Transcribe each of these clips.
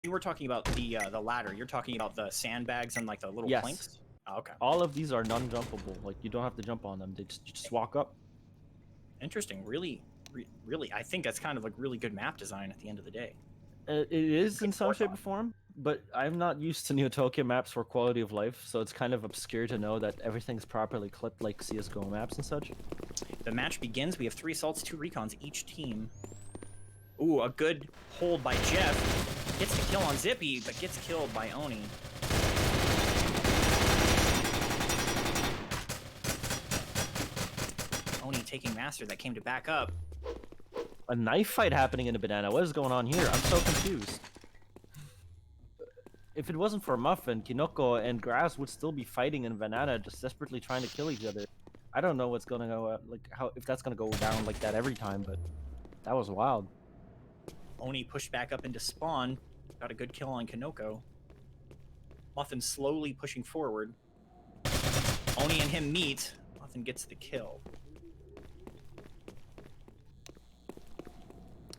You were talking about the ladder. You're talking about the sandbags and like the little planks? Oh, okay. All of these are non-jumpable. Like, you don't have to jump on them. You just walk up. Interesting. Really, I think that's kind of like really good map design at the end of the day. It is in some shape or form, but I'm not used to Neotokyo maps for quality of life, so it's kind of obscure to know that everything's properly clipped like CSGO maps and such. The match begins. We have 3 assaults, 2 recons each team. Ooh, a good hold by Jeff. Gets the kill on Zippy, but gets killed by Oni. Oni taking Master that came to back up. A knife fight happening in a banana. What is going on here? I'm so confused. If it wasn't for Muffin, Kinoko and Grass would still be fighting in banana, just desperately trying to kill each other. I don't know what's gonna go if that's gonna go down like that every time, but that was wild. Oni pushed back up into spawn. Got a good kill on Kinoko. Muffin slowly pushing forward. Oni and him meet. Muffin gets the kill.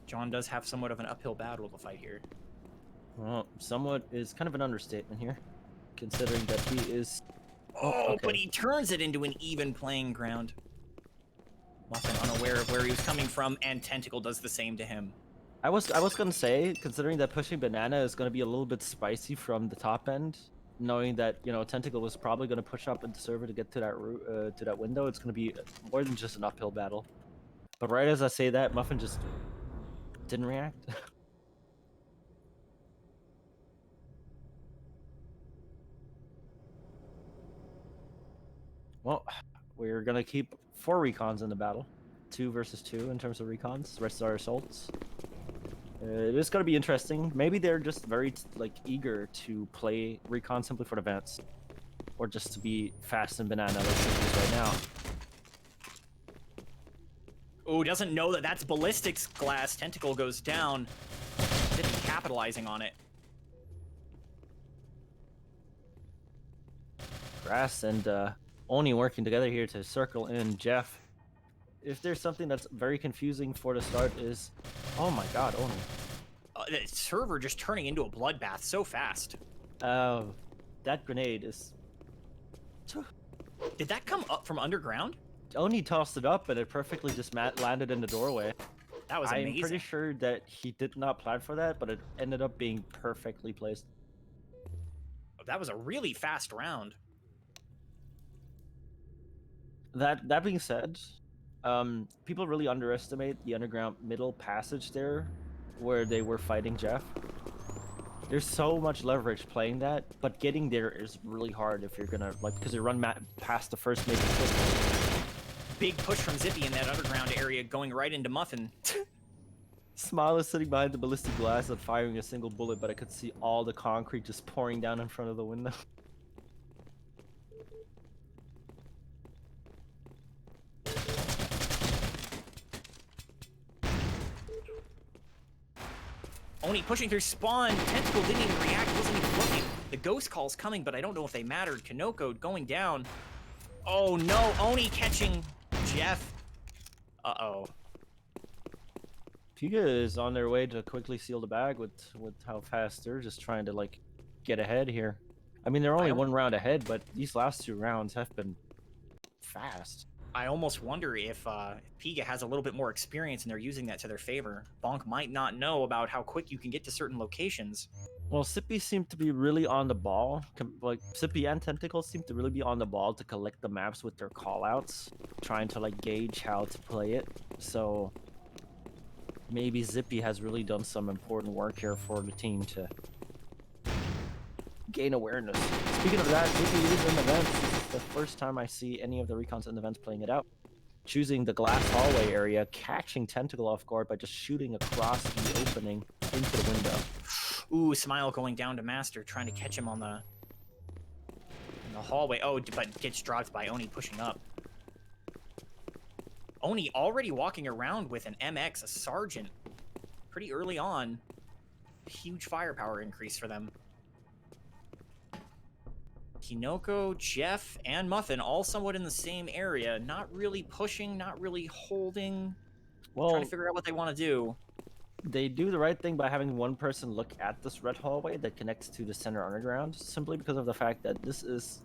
John does have somewhat of an uphill battle to fight here. Well, somewhat is kind of an understatement here, considering that he is... Oh, okay. But he turns it into an even playing ground. Muffin unaware of where he was coming from, and Tentacle does the same to him. I was gonna say, considering that pushing banana is gonna be a little bit spicy from the top end, knowing that, you know, Tentacle was probably gonna push up into server to get to that window, it's gonna be more than just an uphill battle. But right as I say that, Muffin just didn't react. Well, we're gonna keep 4 recons in the battle. 2 versus 2 in terms of recons. The rest are assaults. It is gonna be interesting. Maybe they're just very eager to play recon simply for the vents, or just to be fast and banana like it is right now. Oh, doesn't know that that's ballistics glass. Tentacle goes down. Didn't capitalizing on it. Grass and Oni working together here to circle in Jeff. If there's something that's very confusing for the start is, oh my god, Oni. The server just turning into a bloodbath so fast. That grenade is... Did that come up from underground? Oni tossed it up and it perfectly just landed in the doorway. That was amazing. I'm pretty sure that he did not plan for that, but it ended up being perfectly placed. That was a really fast round. That being said, people really underestimate the underground middle passage there, where they were fighting Jeff. There's so much leverage playing that, but getting there is really hard if you're gonna, because you run past the first major push. Big push from Zippy in that underground area, going right into Muffin. Smile is sitting behind the ballistic glass and firing a single bullet, but I could see all the concrete just pouring down in front of the window. Oni pushing through spawn. Tentacle didn't even react, wasn't even looking. The ghost call's coming, but I don't know if they mattered. Kinoko going down. Oh no, Oni catching Jeff. Uh-oh. PIGA is on their way to quickly seal the bag with how fast they're just trying to get ahead here. I mean, they're only 1 round ahead, but these last 2 rounds have been fast. I almost wonder if PIGA has a little bit more experience and they're using that to their favor. BONK might not know about how quick you can get to certain locations. Well, Sippy seemed to be really on the ball. Sippy and Tentacle seem to really be on the ball to collect the maps with their callouts, trying to gauge how to play it. So maybe Zippy has really done some important work here for the team to gain awareness. Speaking of that, Zippy is in the vents. This is the first time I see any of the recons in the vents playing it out. Choosing the glass hallway area, catching Tentacle off guard by just shooting across the opening into the window. Ooh, Smile going down to Master, trying to catch him in the hallway. Oh, but gets dropped by Oni pushing up. Oni already walking around with an MX, a Sergeant, pretty early on. Huge firepower increase for them. Kinoko, Jeff, and Muffin all somewhat in the same area. Not really pushing, not really holding. Well, trying to figure out what they want to do. They do the right thing by having one person look at this red hallway that connects to the center underground, simply because of the fact that this is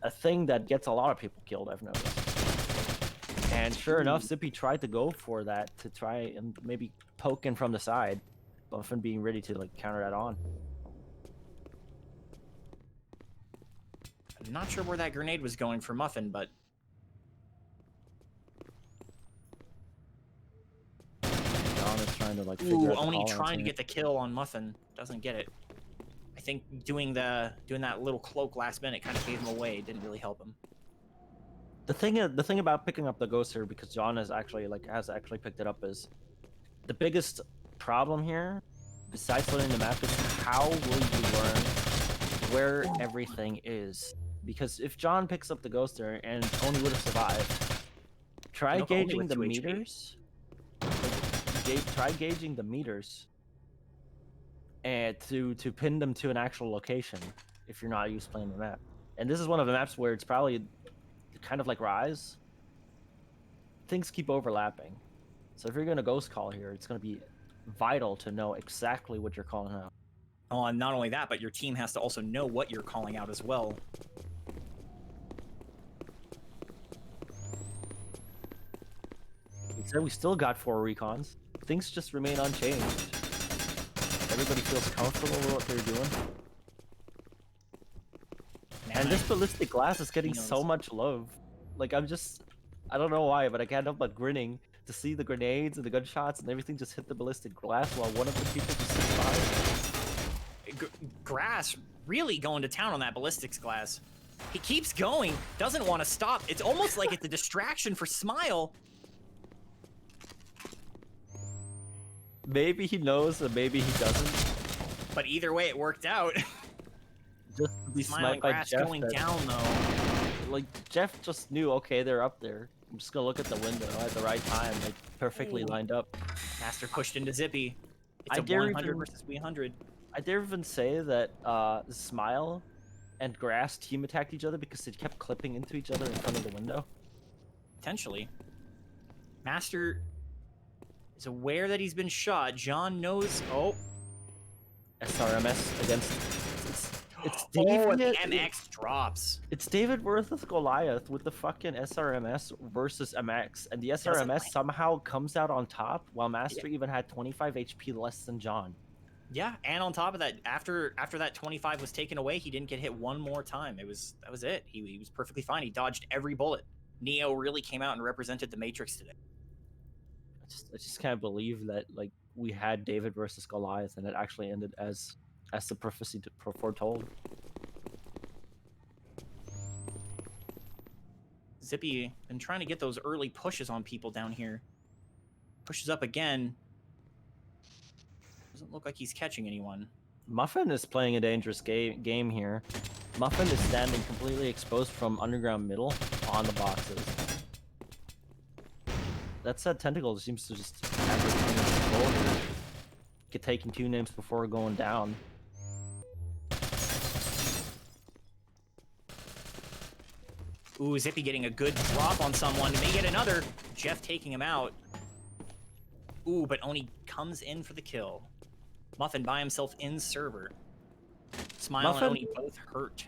a thing that gets a lot of people killed, I've noticed. And sure enough, Zippy tried to go for that to try and maybe poke in from the side, Muffin being ready to like counter that on. I'm not sure where that grenade was going for Muffin, but John is trying to like figure out the Oni call trying to answer. get the kill on Muffin. Doesn't get it. I think doing that little cloak last minute kind of gave him away. Didn't really help him. The thing about picking up the ghost here, because John has actually picked it up, is the biggest problem here, besides learning the map, is how will you learn where everything is? Because if John picks up the ghoster and Oni would have survived, try Nope, only gauging with the 2 HP. meters. Try gauging the meters, and to pin them to an actual location if you're not used to playing the map. And this is one of the maps where it's probably kind of like Rise. Things keep overlapping. So if you're going to ghost call here, it's going to be vital to know exactly what you're calling out. Oh, and not only that, but your team has to also know what you're calling out as well. Instead, we still got 4 recons. Things just remain unchanged. Everybody feels comfortable with what they're doing. Man, And this ballistic glass is getting so much love. Like, I don't know why, but I can't help but grinning to see the grenades and the gunshots and everything just hit the ballistic glass while one of the people just sits behind. Grass really going to town on that ballistics glass. He keeps going, doesn't want to stop. It's almost like it's a distraction for Smile. Maybe he knows and maybe he doesn't. But either way, it worked out. Just to be Smile and sniped by Grass Jeff. going down, though. Like, Jeff just knew, okay, they're up there. I'm just gonna look at the window at the right time, like, perfectly lined up. Master pushed into Zippy. It's I a dare 100 even- versus 300. I dare even say that Smile and Grass team attacked each other because they kept clipping into each other in front of the window. Potentially. Master is aware that he's been shot. John knows. Oh. SRMS against. It's Oh, David. and the MX drops. It's David versus Goliath with the fucking SRMS versus MX, and the SRMS somehow comes out on top while Master even had 25 HP less than John. Yeah, and on top of that, after that 25 was taken away, he didn't get hit one more time. That was it. He was perfectly fine. He dodged every bullet. Neo really came out and represented the Matrix today. I just can't believe that like we had David versus Goliath and it actually ended as the prophecy foretold. Zippy been trying to get those early pushes on people down here. Pushes up again. Doesn't look like he's catching anyone. Muffin is playing a dangerous game here. Muffin is standing completely exposed from underground middle on the boxes. That said, Tentacle seems to just have control here. Get taking 2 names before going down. Ooh, Zippy getting a good drop on someone. May get another. Jeff taking him out. Ooh, but Oni comes in for the kill. Muffin by himself in server. Smile and Oni both hurt.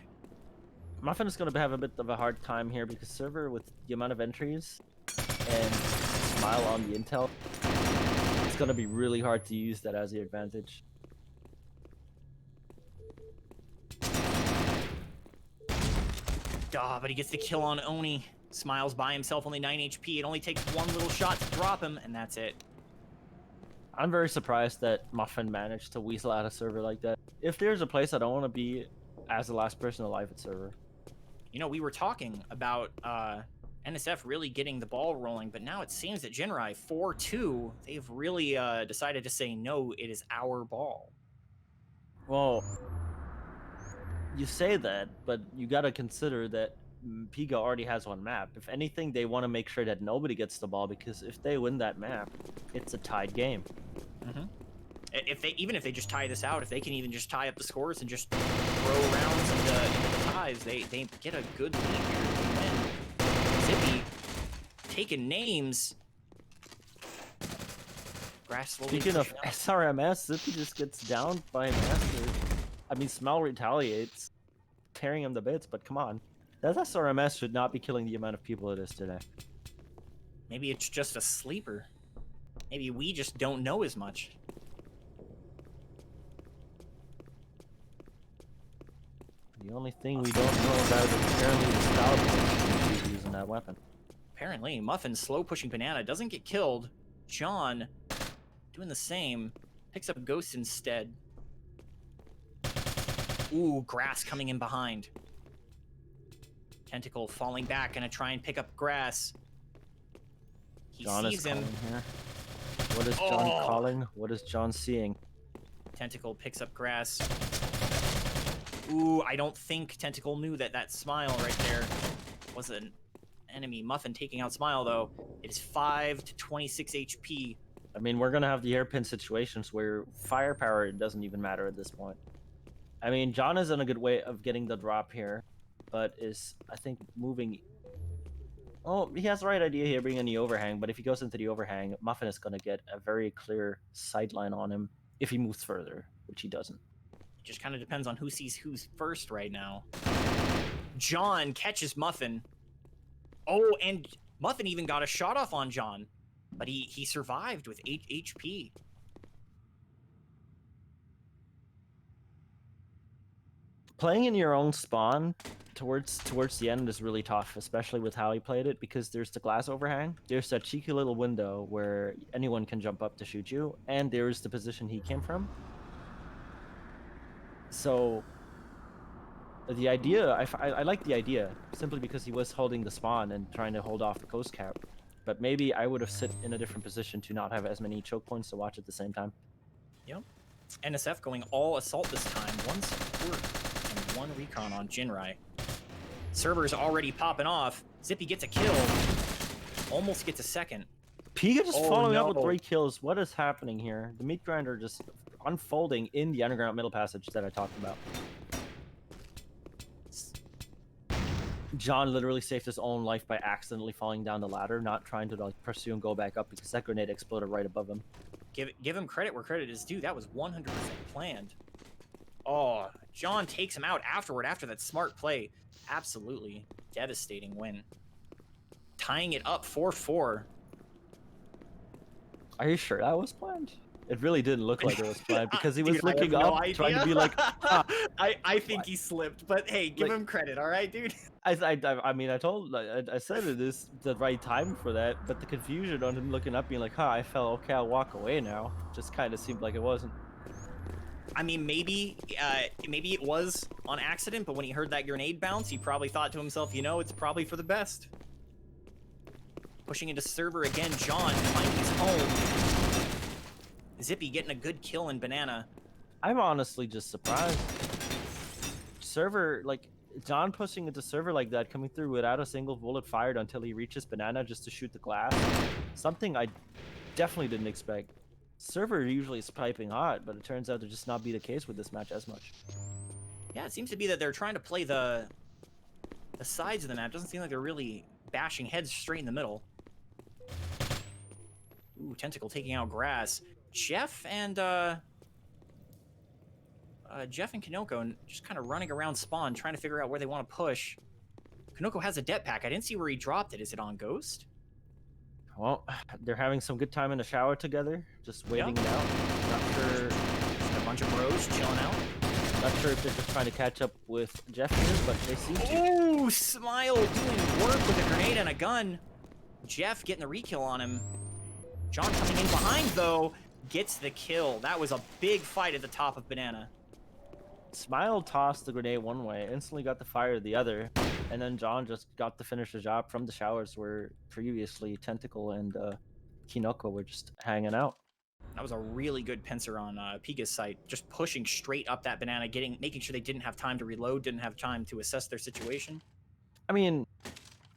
Muffin is going to have a bit of a hard time here because server with the amount of entries and Smile on the intel, it's going to be really hard to use that as the advantage. But he gets the kill on Oni. Smiles by himself, only 9 HP. It only takes one little shot to drop him, and that's it. I'm very surprised that Muffin managed to weasel out a server like that. If there's a place I don't want to be as the last person alive at server. You know, we were talking about NSF really getting the ball rolling, but now it seems that Jinrai 4-2, they've really decided to say, no, it is our ball. Well, you say that, but you got to consider that PIGA already has one map. If anything, they want to make sure that nobody gets the ball, because if they win that map, it's a tied game. Mm-hmm. Even if they just tie this out, if they can even just tie up the scores and just throw rounds into the ties, they get a good lead here. And Zippy taking names. Grass slowly Speaking of pushing up. SRMS, Zippy just gets down by Master. I mean, Smell retaliates, tearing him to bits, but come on. That SRMS should not be killing the amount of people it is today. Maybe it's just a sleeper. Maybe we just don't know as much. The only thing we don't know about is apparently the style he's using that weapon. Apparently, Muffin slow pushing Banana doesn't get killed. John doing the same. Picks up Ghost instead. Ooh, Grass coming in behind. Tentacle falling back, gonna try and pick up Grass. He John sees is him. calling here. What is John calling? What is John seeing? Tentacle picks up Grass. Ooh, I don't think Tentacle knew that that Smile right there was an enemy. Muffin taking out Smile, though. It is 5 to 26 HP. I mean, we're gonna have the hairpin situations where firepower doesn't even matter at this point. I mean, John is in a good way of getting the drop here, but is, I think, moving... Oh, he has the right idea here, being in the overhang, but if he goes into the overhang, Muffin is gonna get a very clear sightline on him if he moves further, which he doesn't. It just kind of depends on who sees who's first right now. John catches Muffin. Oh, and Muffin even got a shot off on John, but he survived with 8 HP. Playing in your own spawn towards the end is really tough, especially with how he played it, because there's the glass overhang, there's that cheeky little window where anyone can jump up to shoot you, and there's the position he came from. So the idea, I like the idea, simply because he was holding the spawn and trying to hold off the coast cap. But maybe I would have sit in a different position to not have as many choke points to watch at the same time. Yep. NSF going all assault this time. 1 support and 1 recon on Jinrai. Server's already popping off. Zippy gets a kill. Almost gets a second. PIGA just following up with no. 3 kills. What is happening here? The meat grinder just unfolding in the underground middle passage that I talked about. John literally saved his own life by accidentally falling down the ladder, not trying to like pursue and go back up because that grenade exploded right above him. Give him credit where credit is due. That was 100% planned. Oh, John takes him out afterward after that smart play. Absolutely devastating win. Tying it up 4-4. Are you sure that was planned? It really didn't look like it was planned because he was Dude, looking up, trying to be like, ah. I think he slipped, but hey, give him credit, all right, dude? I mean, I said it is the right time for that, but the confusion on him looking up, being like, "Huh, I fell. Okay, I'll walk away now." Just kind of seemed like it wasn't. I mean, maybe it was on accident, but when he heard that grenade bounce, he probably thought to himself, you know, it's probably for the best. Pushing into server again, John finding his home. Zippy getting a good kill in Banana. I'm honestly just surprised. Server, like, John pushing into server like that, coming through without a single bullet fired until he reaches Banana just to shoot the glass. Something I definitely didn't expect. Server usually is piping hot, but it turns out to just not be the case with this match as much. Yeah, it seems to be that they're trying to play the sides of the map. Doesn't seem like they're really bashing heads straight in the middle. Ooh, Tentacle taking out Grass. Jeff and Kanoko just kind of running around spawn, trying to figure out where they want to push. Kanoko has a det pack. I didn't see where he dropped it. Is it on Ghost? Well, they're having some good time in the shower together, just waiting it out. Not sure. Just a bunch of bros chilling out. Not sure if they're just trying to catch up with Jeff here, but they seem to. Ooh, Smile doing work with a grenade and a gun. Jeff getting the re-kill on him. John coming in behind, though, gets the kill. That was a big fight at the top of Banana. Smile tossed the grenade one way, instantly got the fire the other, and then John just got to finish the job from the showers where previously Tentacle and Kinoko were just hanging out. That was a really good pincer on PIGA's site, just pushing straight up that Banana, making sure they didn't have time to reload, didn't have time to assess their situation. I mean,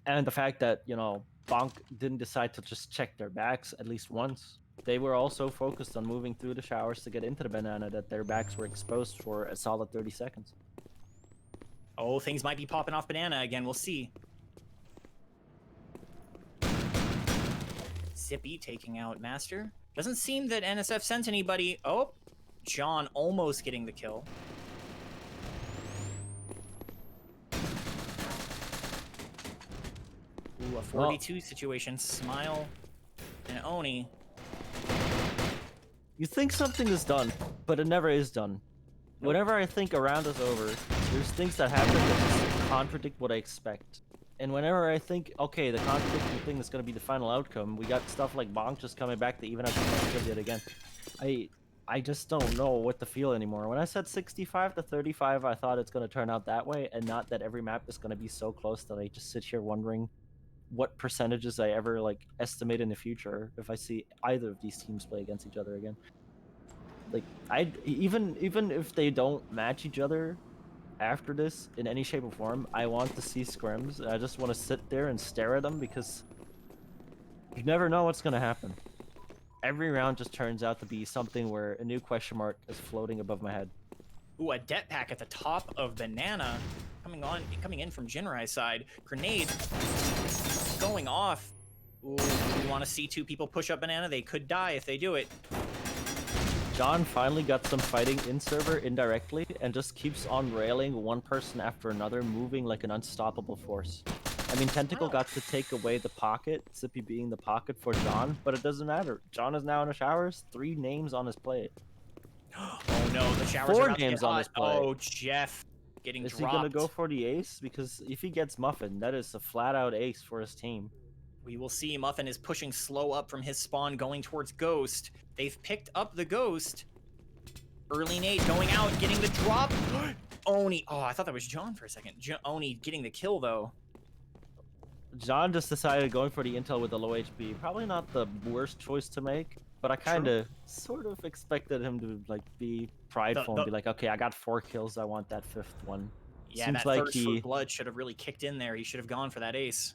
and the fact that, you know, BONK didn't decide to just check their backs at least once. They were also focused on moving through the showers to get into the Banana, that their backs were exposed for a solid 30 seconds. Oh, things might be popping off Banana again. We'll see. Zippy taking out Master. Doesn't seem that NSF sent anybody. Oh, John almost getting the kill. Ooh, a 42 situation. Smile and Oni. You think something is done, but it never is done. Nope. Whenever I think a round is over, there's things that happen that just contradict what I expect. And whenever I think, okay, the contradicting thing is going to be the final outcome, we got stuff like BONK just coming back to even out the matchup yet again. I just don't know what to feel anymore. When I said 65 to 35, I thought it's going to turn out that way, and not that every map is going to be so close that I just sit here wondering what percentages I ever like estimate in the future if I see either of these teams play against each other again. Like even if they don't match each other after this in any shape or form, I want to see scrims. I just want to sit there and stare at them because you never know what's gonna happen. Every round just turns out to be something where a new question mark is floating above my head. Ooh, a det pack at the top of Banana coming in from Jinrai's side. Grenade going off. Ooh, we want to see two people push up Banana. They could die if they do it. John finally got some fighting in server indirectly and just keeps on railing one person after another, moving like an unstoppable force. I mean, Tentacle got to take away the pocket, Zippy being the pocket for John, but it doesn't matter. John is now in the showers, 3 names on his plate. Oh no, the showers 4 are about names to get on hot. his plate. Oh, Jeff getting Is dropped. he gonna go for the ace? Because if he gets Muffin, that is a flat-out ace for his team. We will see. Muffin is pushing slow up from his spawn, going towards Ghost. They've picked up the Ghost. Early nade going out, getting the drop. Oni. Oh, I thought that was John for a second. Oni getting the kill, though. John just decided going for the intel with the low HP. Probably not the worst choice to make, but I kind of sort of expected him to like be prideful and be like, okay, I got 4 kills. I want that 5th one. Yeah, Seems that like thirst for blood should have really kicked in there. He should have gone for that ace.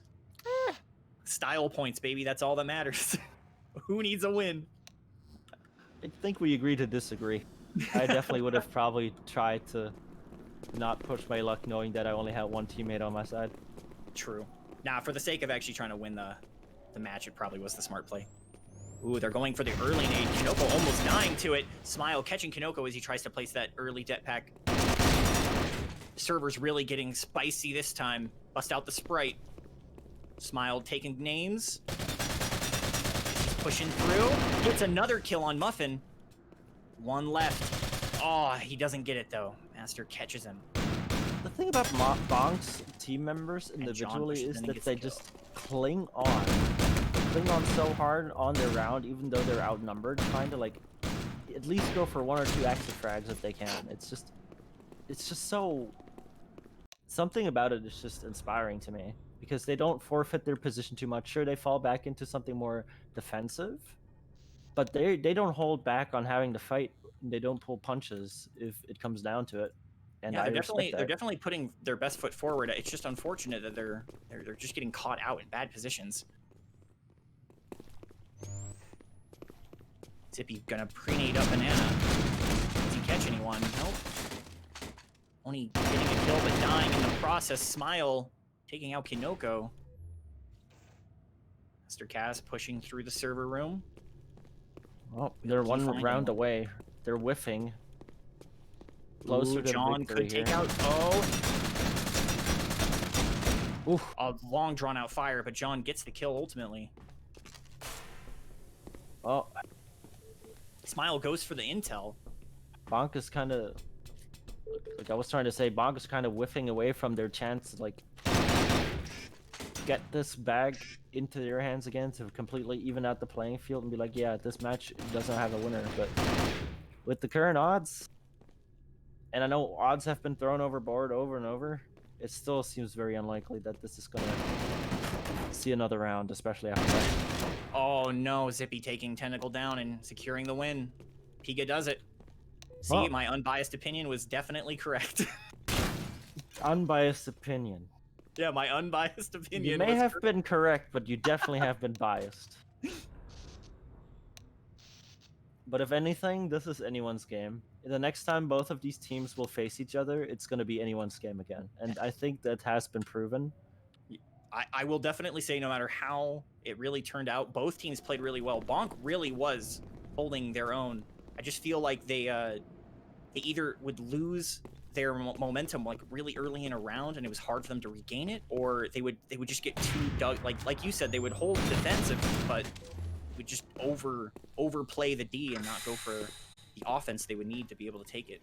Style points, baby. That's all that matters. Who needs a win? I think we agree to disagree. I definitely would have probably tried to not push my luck knowing that I only had 1 teammate on my side. True. Nah, for the sake of actually trying to win the match, it probably was the smart play. Ooh, they're going for the early nade. Kinoko almost dying to it. Smile catching Kinoko as he tries to place that early det pack. Server's really getting spicy this time. Bust out the Sprite. Smile taking names. He's pushing through. Gets another kill on Muffin. 1 left. Oh, he doesn't get it though. Master catches him. The thing about BONK's team members individually is that they just cling on so hard on their round, even though they're outnumbered, trying to like at least go for 1 or 2 active frags if they can. It's just so, something about it is just inspiring to me because they don't forfeit their position too much. Sure, they fall back into something more defensive, but they don't hold back on having to fight. They don't pull punches if it comes down to it. And yeah, they're definitely putting their best foot forward. It's just unfortunate that they're just getting caught out in bad positions. Zippy gonna pre-nade up Banana. Does he catch anyone? Nope. Only getting a kill but dying in the process. Smile taking out Kinoko. Master Cass pushing through the server room. Well, they're 1 round away. They're whiffing. Closer to John victory could take here. out. Oh, Oof. a long drawn out fire, but John gets the kill ultimately. Oh, Smile goes for the intel. BONK is kind of, like I was trying to say, BONK is kind of whiffing away from their chance to like get this bag into their hands again to completely even out the playing field and be like, yeah, this match doesn't have a winner. But with the current odds, and I know odds have been thrown overboard over and over, it still seems very unlikely that this is going to see another round, especially after that. Oh no, Zippy taking Tentacle down and securing the win. PIGA does it. See, Well, my unbiased opinion was definitely correct. Unbiased opinion. Yeah, my unbiased opinion. You may have been correct, but you definitely have been biased. But if anything, this is anyone's game. The next time both of these teams will face each other, it's going to be anyone's game again. And I think that has been proven. I will definitely say no matter how it really turned out. Both teams played really well. BONK really was holding their own. I just feel like they either would lose their momentum like really early in a round, and it was hard for them to regain it, or they would just get too dug. Like you said, they would hold defensive, but would just overplay the D and not go for the offense they would need to be able to take it.